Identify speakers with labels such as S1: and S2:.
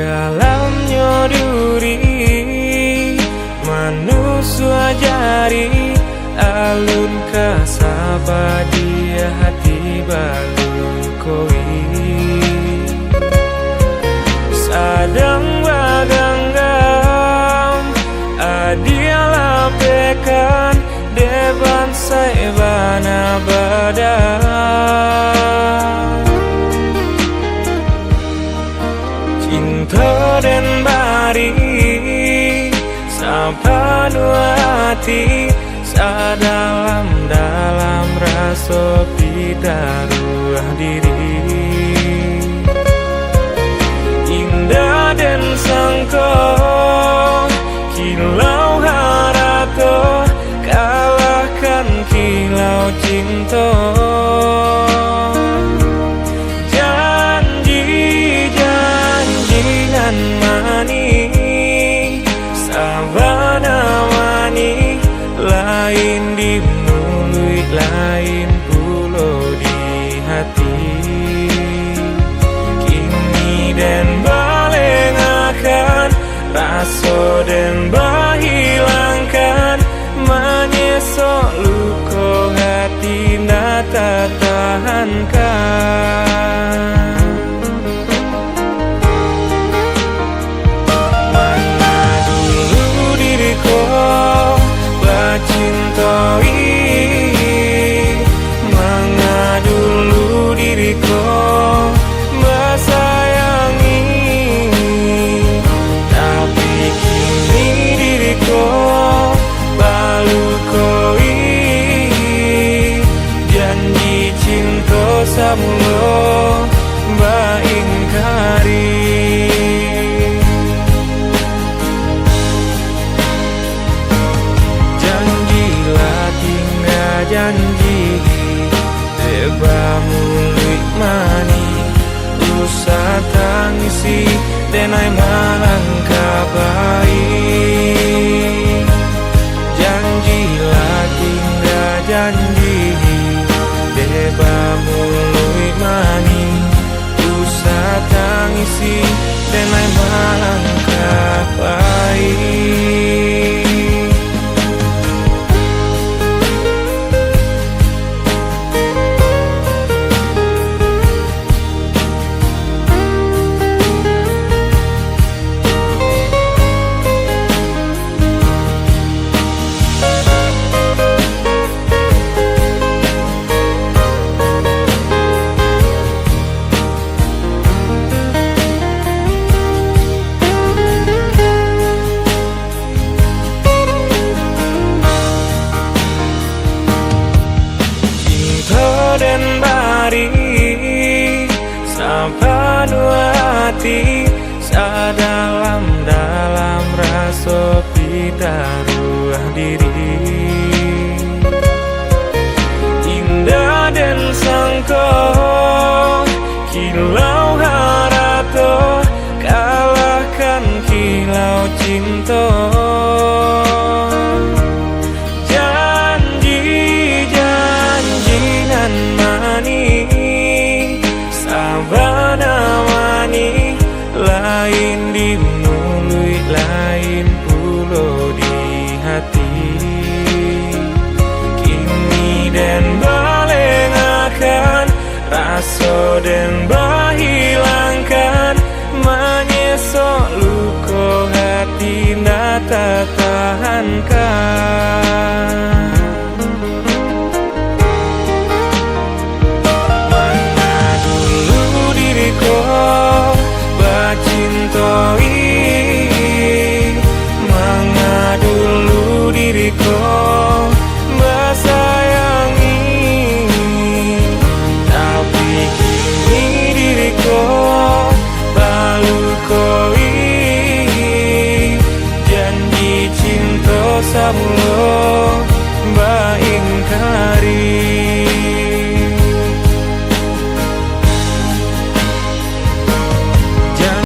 S1: dalam nyoduri manusia jari alun kasaba dia hati balun koi sadang baganggam adialah pekan deban saibana badan cinta dan bari sapa dua hati sadalam rasa pidaruah diri indah dan sangka kilau harata kalahkan kilau cinta janji nan mani sabana wani lain di mulut lain pulau di hati kini dan balik akan rasa dan bahilangkan menyesok luka hati nata tahankan mana dulu diriku cintai mengadulu diriku bersayangi tapi kini diriku balu koi janji cinta samulo baingkari janji teba mulut mani usah tangisi denai malangkah baik janji lagi nggak janji teba mulut mani usah tangisi denai malangkah baik dan bari sapa dua hati sadalam rasa pidaruah diri indah dan sangka kilau harata kalahkan kilau cinta lain di mulut lain pulau di hati kini dan balik akan rasa dan bahilangkan menyesok luka hati nata tahankan mana dulu diriku cintai mengadulu diriku bersayangi tapi kini diriku balu koi janji cinta samulo